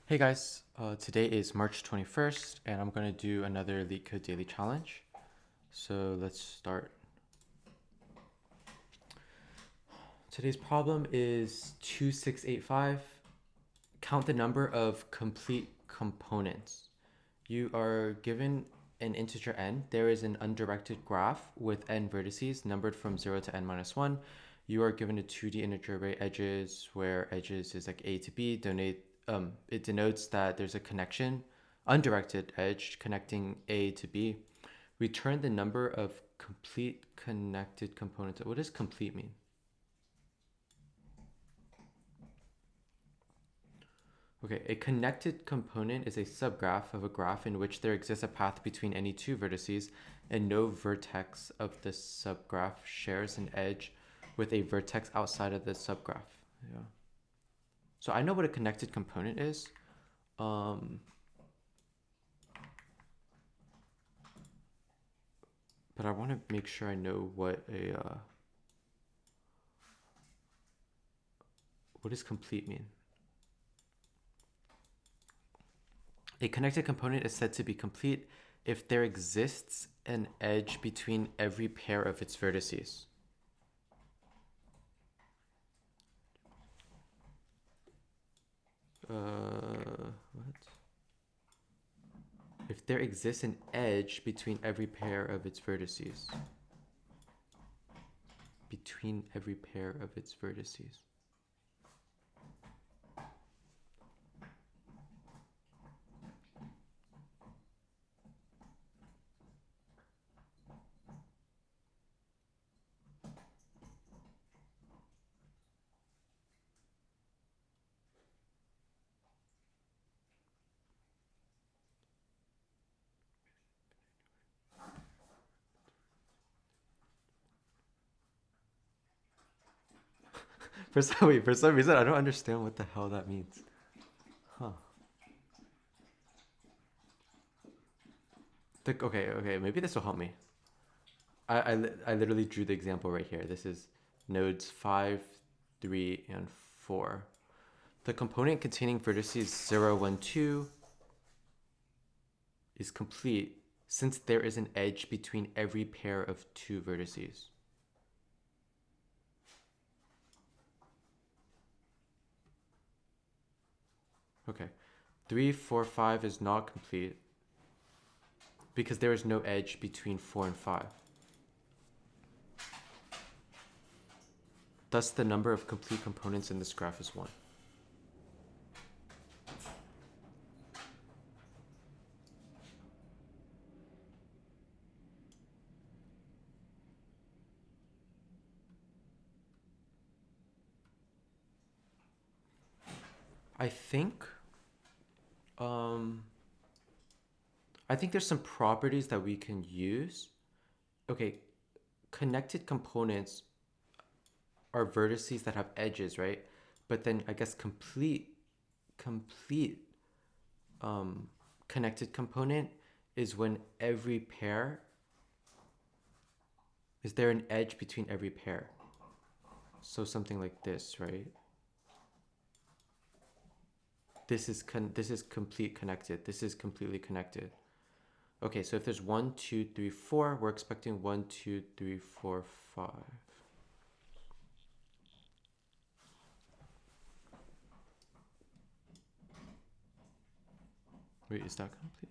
Hey guys, today is March 21st, and I'm going to do another LeetCode Daily Challenge. So let's start. Today's problem is 2685. Count the number of complete components. You are given an integer n. There is an undirected graph with n vertices numbered from 0 to n minus 1. You are given a 2D integer array edges where edges is like a to b. It denotes that there's a connection, undirected edge connecting a to b. Return the number of complete connected components. What does complete mean? Okay, a connected component is a subgraph of a graph in which there exists a path between any two vertices and no vertex of the subgraph shares an edge with a vertex outside of the subgraph. Yeah. So I know what a connected component is. Um, but I want to make sure I know what does complete mean? A connected component is said to be complete if there exists an edge between every pair of its vertices. What? If there exists an edge between every pair of its vertices. Between every pair of its vertices. For some reason, I don't understand what the hell that means. Huh. Okay, maybe this will help me. I literally drew the example right here. This is nodes 5, 3, and 4. The component containing vertices 0, 1, 2 is complete since there is an edge between every pair of two vertices. Okay. 3, 4, 5 is not complete because there is no edge between 4 and 5. Thus, the number of complete components in this graph is 1. I think um I think there's some properties that we can use. Okay, connected components are vertices that have edges, right? But then I guess complete connected component is when every pair is there an edge between every pair. So something like this, right? This is complete connected. This is completely connected. Okay, so if there's 1, 2, 3, 4, we're expecting 1, 2, 3, 4, 5. Wait, is that complete?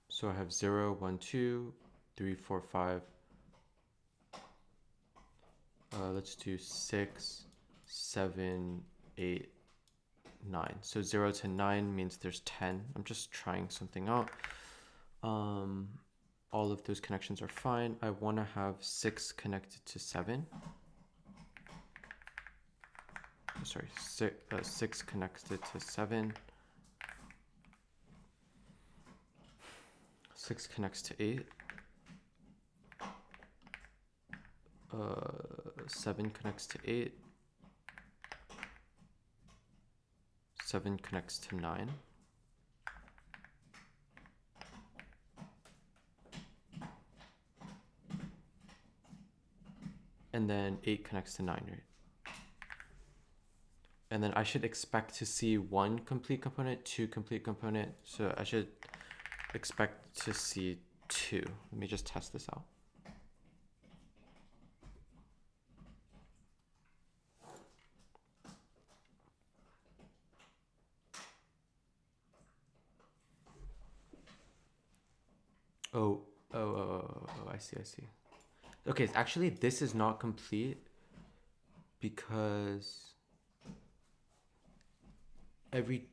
So I have 0, 1, 2, 3, 4, 5. Let's do 6, 7, 8, 9. So 0 to 9 means there's 10. I'm just trying something out. All of those connections are fine. I want to have 6 connected to 7. Sorry, 6 connected to 7. 6 connects to 8. 7 connects to 8. 7 connects to 9. And then 8 connects to 9, right? And then I should expect to see 1 complete component, 2 complete component. So I should expect to see 2. Let me just test this out. Oh, I see. Okay, so actually this is not complete because every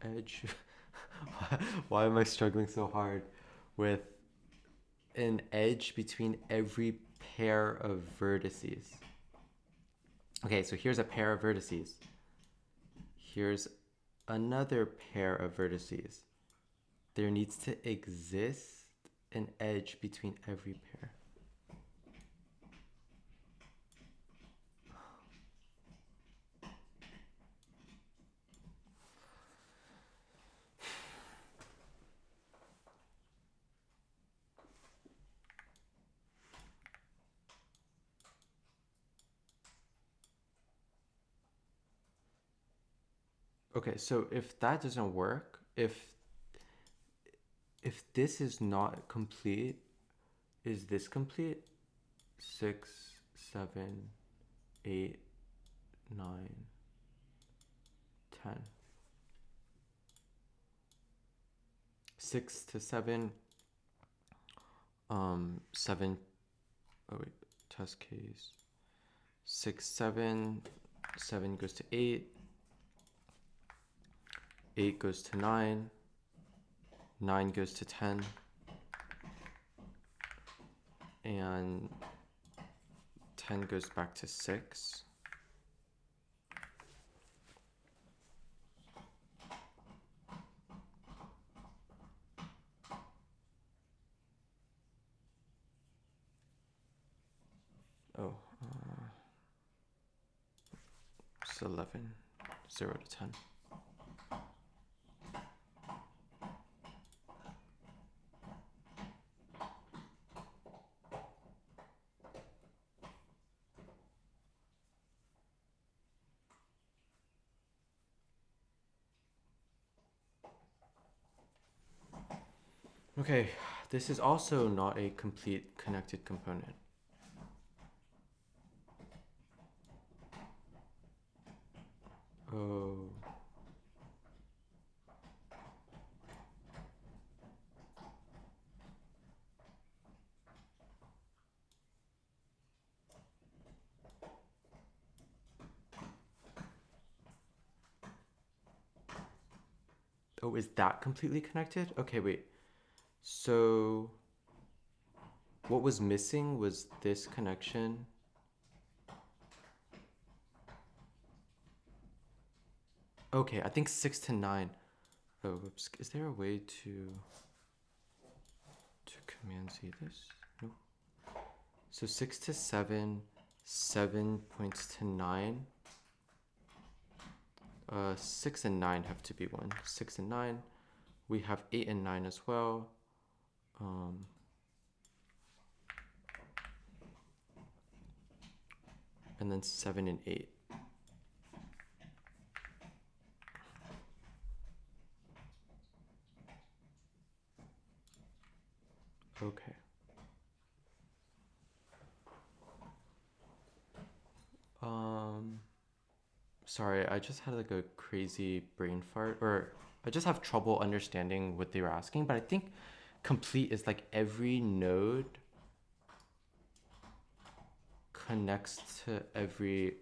edge. Why am I struggling so hard with an edge between every pair of vertices? Okay, so here's a pair of vertices. Here's another pair of vertices. There needs to exist an edge between every pair. Okay, so if that doesn't work, if this is not complete, is this complete? 6, 7, 8, 9, 10. 6 to 7, 7, oh wait, test case. 6, 7, 7 goes to 8, 8 goes to 9, 9 goes to 10, and 10 goes back to 6. Oh, it's 11, 0 to 10. Okay, this is also not a complete connected component. Oh. Oh, is that completely connected? Okay, wait. So what was missing was this connection. Okay, I think 6 to 9. Oh, whoops. Is there a way to command Z this? No. So 6 to 7, 7 points to 9. 6 and 9 have to be 1. 6 and 9. We have 8 and 9 as well. And then 7 and 8. Okay. Sorry, I just had like a crazy brain fart, or I just have trouble understanding what they were asking, but I think complete is like every node connects to every,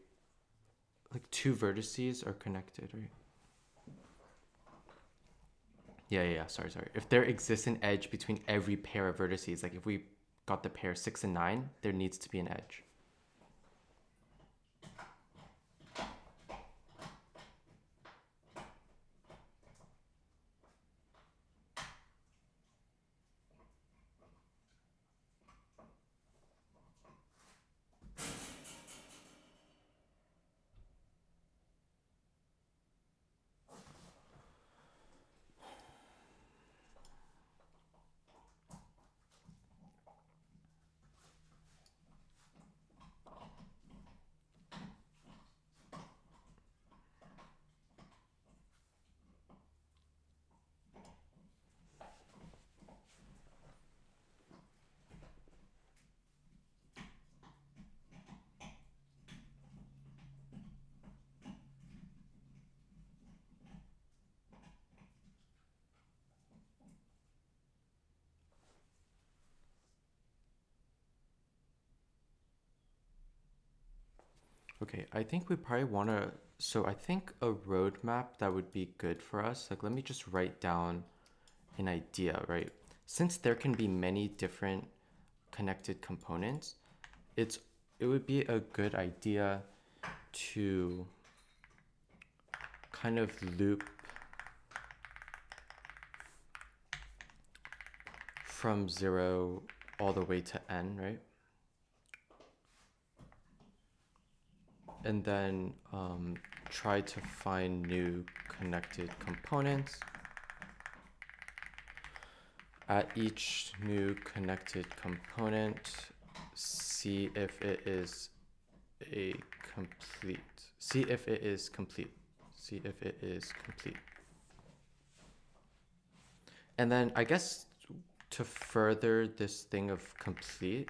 like 2 vertices are connected, right? Yeah. Sorry. If there exists an edge between every pair of vertices, like if we got the pair 6 and 9, there needs to be an edge. Okay, I think we probably want to. So I think a roadmap that would be good for us. Like, let me just write down an idea, right? Since there can be many different connected components, it's it would be a good idea to kind of loop from 0 all the way to n, right? And then try to find new connected components. At each new connected component, see if it is complete. See if it is complete. See if it is complete. And then I guess to further this thing of complete,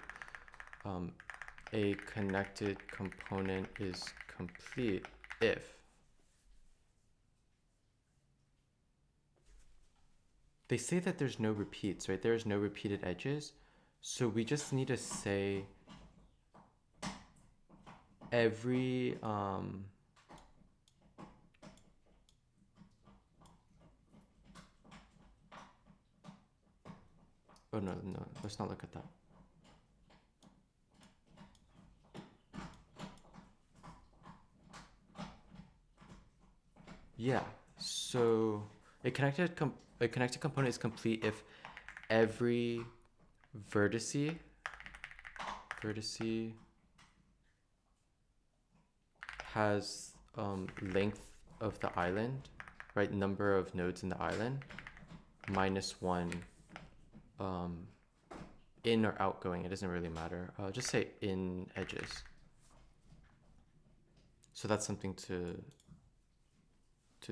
a connected component is complete if they say that there's no repeats, right? There's no repeated edges. So we just need to say every oh no, let's not look at that. Yeah. So a connected component is complete if every vertice has length of the island, right? Number of nodes in the island minus 1 in or outgoing. It doesn't really matter. Just say in edges. So that's something to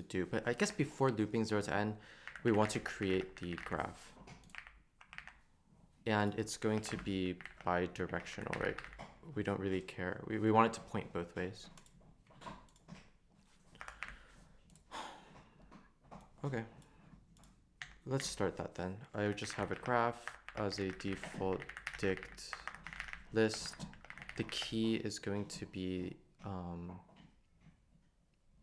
do. But I guess before looping 0 to n, we want to create the graph. And it's going to be bidirectional, right? We don't really care. We want it to point both ways. Okay. Let's start that then. I would just have a graph as a default dict list. The key is going to be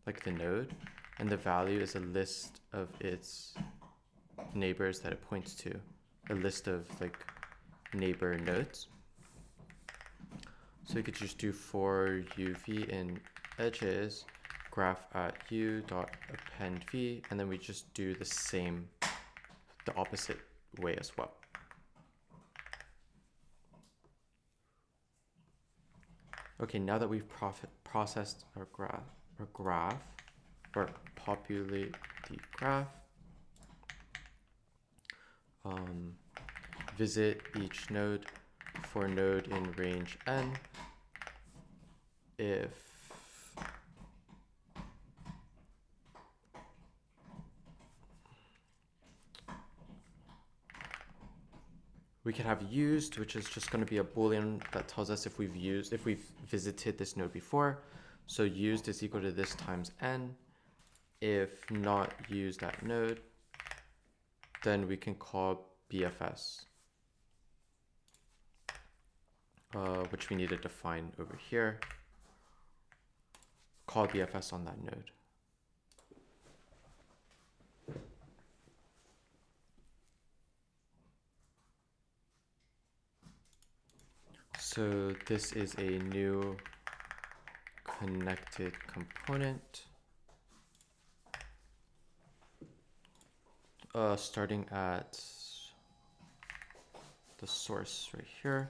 like the node, and the value is a list of its neighbors that it points to, a list of like neighbor nodes. So you could just do for uv in edges graph at u dot append v, and then we just do the same, the opposite way as well. Okay, now that we've processed our graph, or populate the graph, visit each node for node in range n if we can have used, which is just going to be a boolean that tells us if we've visited this node before. So used is equal to this times n. If not used at node, then we can call BFS, which we need to define over here. Call BFS on that node. So this is a new connected component. Starting at the source right here.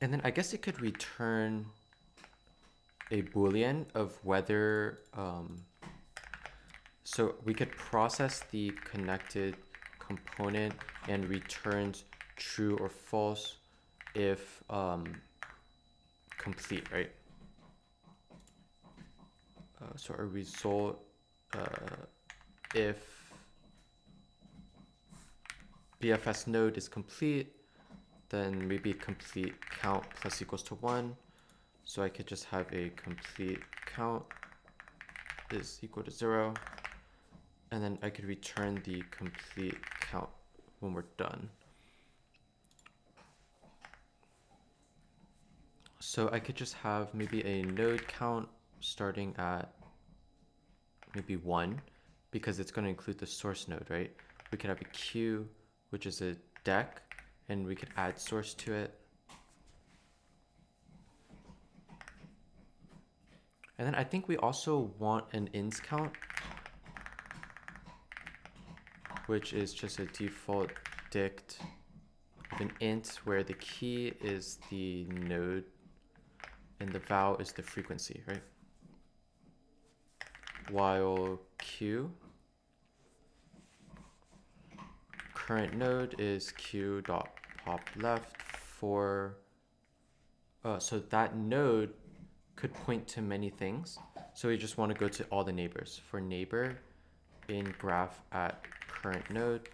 And then I guess it could return a Boolean of whether, so we could process the connected component and returns true or false if complete, right? So a result, if BFS node is complete, then maybe complete count plus equals to 1. So I could just have a complete count is equal to 0. And then I could return the complete count when we're done. So I could just have maybe a node count starting at maybe 1 because it's going to include the source node, right? We could have a queue, which is a deck, and we could add source to it. And then I think we also want an ins count, which is just a default dict of an int where the key is the node and the val is the frequency, right? While q, current node is q dot pop left for, so that node could point to many things. So we just want to go to all the neighbors. For neighbor in graph at current node,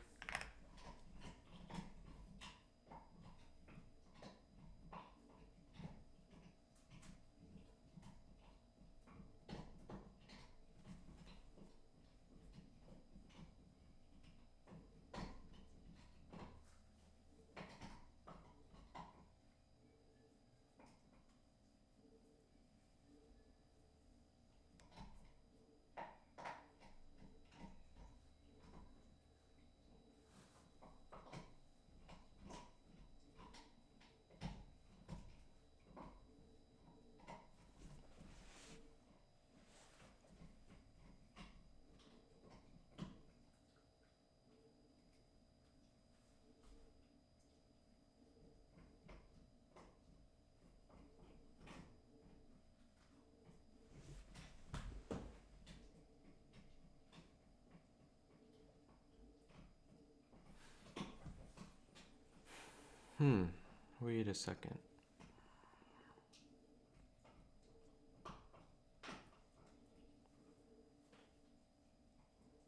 wait a second.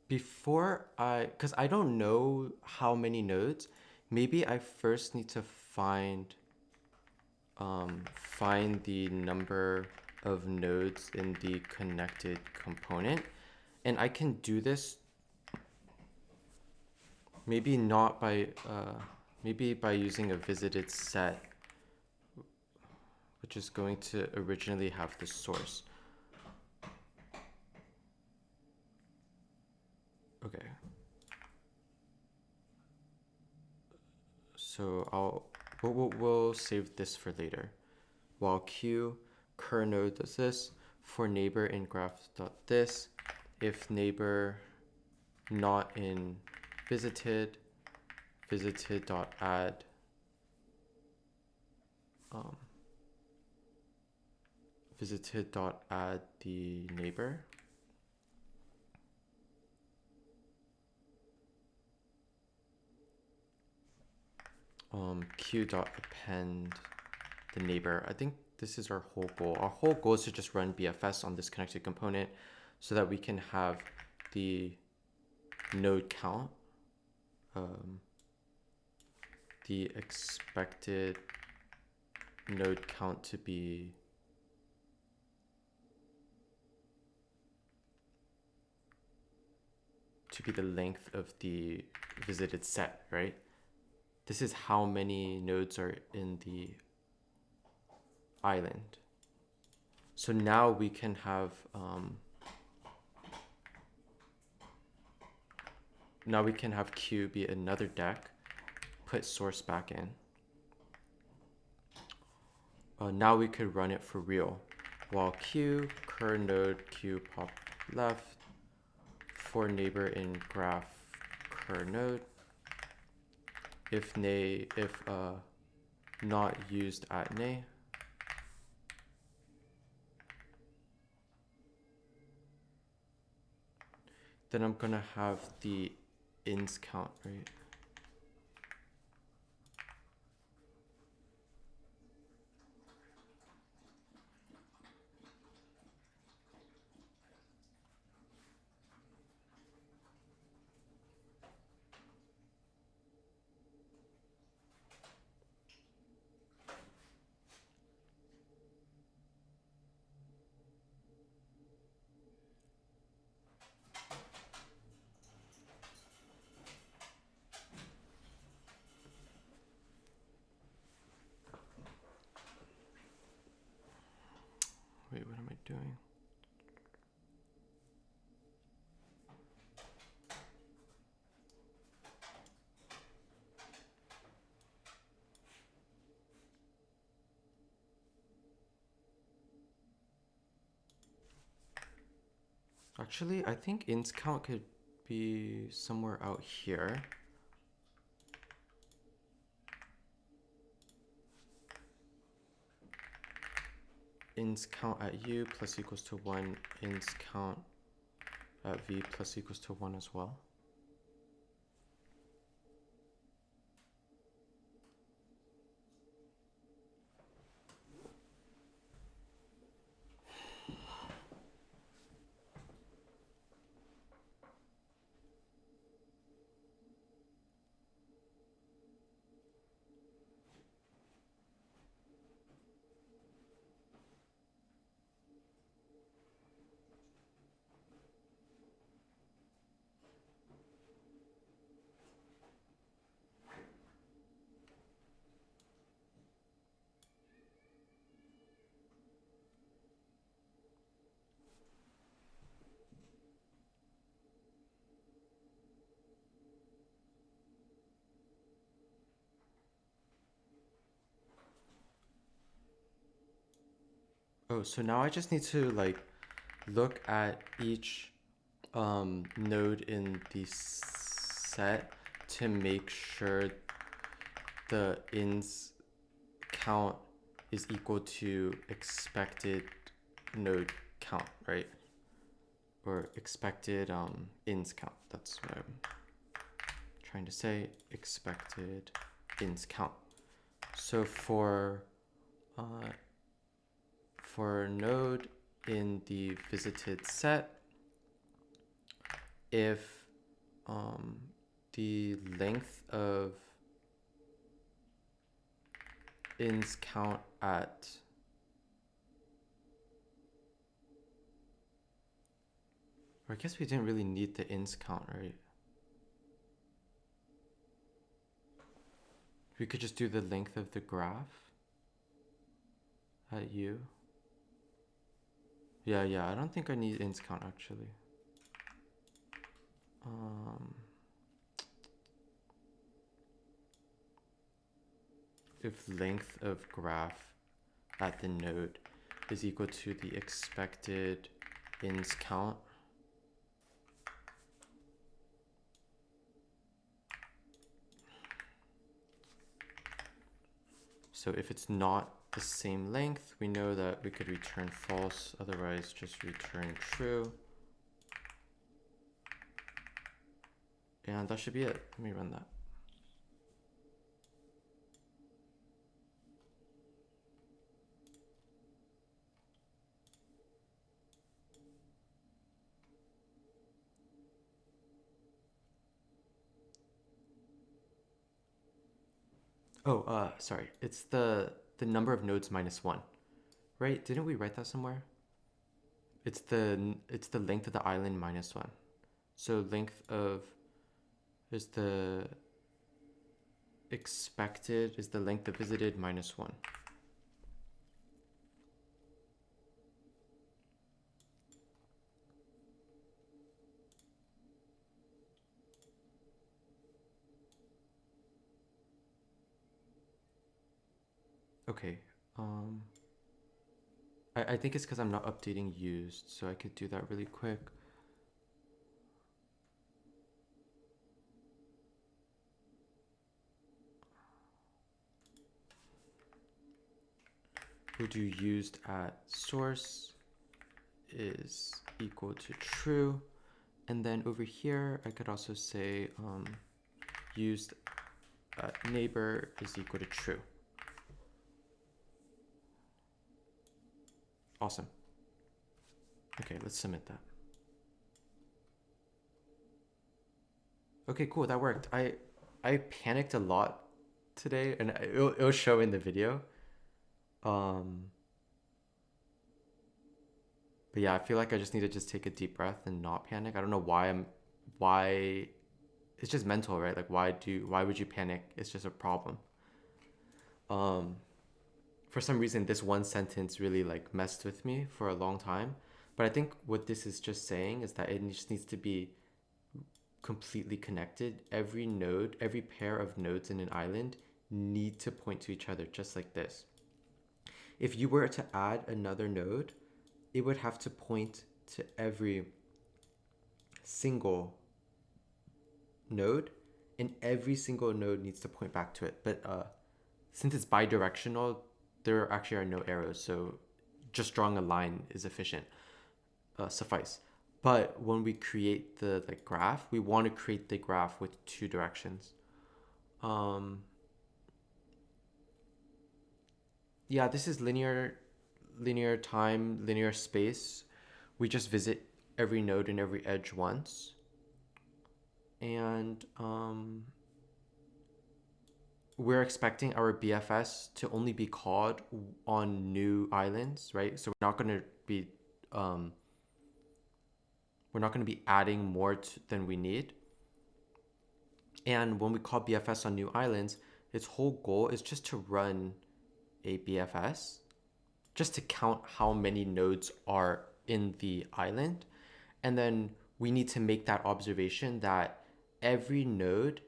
Because I don't know how many nodes, maybe I first need to find the number of nodes in the connected component. And I can do this maybe not by, maybe by using a visited set, which is going to originally have the source. Okay. So we'll save this for later. While q cur node does this, for neighbor in graph dot this, if neighbor not in visited dot add visited dot add the neighbor. Q dot append the neighbor. I think this is our whole goal. Our whole goal is to just run BFS on this connected component so that we can have the node count, the expected node count to be the length of the visited set, right? This is how many nodes are in the island. So now we can have Q be another deck, put source back in. Now we could run it for real. While Q, cur node, Q pop left, for neighbor in graph cur node. If not used at nay. Then I'm gonna have the ins count, right? Wait, what am I doing? Actually, I think ins count could be somewhere out here. Ins count at u plus equals to 1, ins count at v plus equals to 1 as well. Oh, so now I just need to like look at each node in the set to make sure the ins count is equal to expected node count, right? Or expected ins count. That's what I'm trying to say. Expected ins count. So for a node in the visited set, if the length of ins count at or I guess we didn't really need the ins count, right? We could just do the length of the graph at u. Yeah, I don't think I need ins count actually. If length of graph at the node is equal to the expected ins count, so if it's not the same length, we know that we could return false, otherwise just return true. And that should be it. Let me run that. Oh, sorry. It's the number of nodes minus 1. Right? Didn't we write that somewhere? It's the length of the island minus 1. So length of is the length of visited minus 1. Okay. Um, I think it's because I'm not updating used, so I could do that really quick. We'll do used at source is equal to true. And then over here, I could also say used at neighbor is equal to true. Awesome. Okay, let's submit that. Okay, cool, that worked. I panicked a lot today, and it'll show in the video. Um, but yeah, I feel like I just need to just take a deep breath and not panic. I don't know why. It's just mental, right? Like why would you panic? It's just a problem. Um, for some reason, this one sentence really like messed with me for a long time. But I think what this is just saying is that it just needs to be completely connected. Every node, every pair of nodes in an island need to point to each other just like this. If you were to add another node, it would have to point to every single node, and every single node needs to point back to it. But since it's bidirectional, there actually are no arrows, so just drawing a line is efficient, suffice. But when we create the like graph, we want to create the graph with two directions. Um, yeah, this is linear time, linear space. We just visit every node and every edge once. And we're expecting our BFS to only be called on new islands, right? So um, we're not going to be adding more than we need. And when we call BFS on new islands, its whole goal is just to run a BFS, just to count how many nodes are in the island. And then we need to make that observation that every node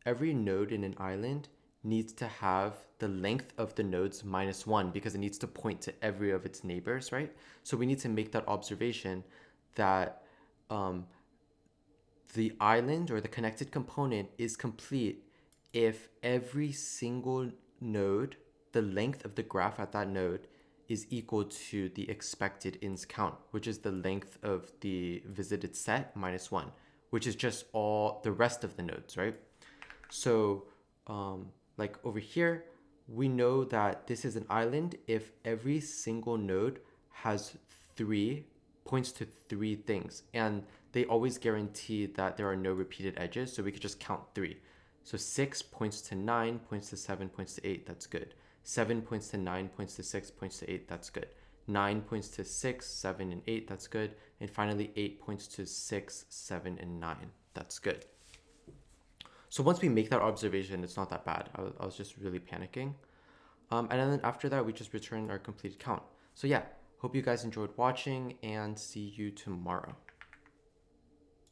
every node in an island needs to have the length of the nodes minus one because it needs to point to every of its neighbors, right? So we need to make that observation that um, the island or the connected component is complete if every single node, the length of the graph at that node is equal to the expected ins count, which is the length of the visited set minus one, which is just all the rest of the nodes, right? So, like over here, we know that this is an island if every single node has three points to three things, and they always guarantee that there are no repeated edges, so we could just count three. So 6 points to 9, points to 7, points to 8, that's good. 7 points to 9, points to 6, points to 8, that's good. 9 points to 6, 7, and 8, that's good. And finally, 8 points to 6, 7, and 9, that's good. So once we make that observation, it's not that bad. I was just really panicking. And then after that, we just return our completed count. So yeah, hope you guys enjoyed watching and see you tomorrow.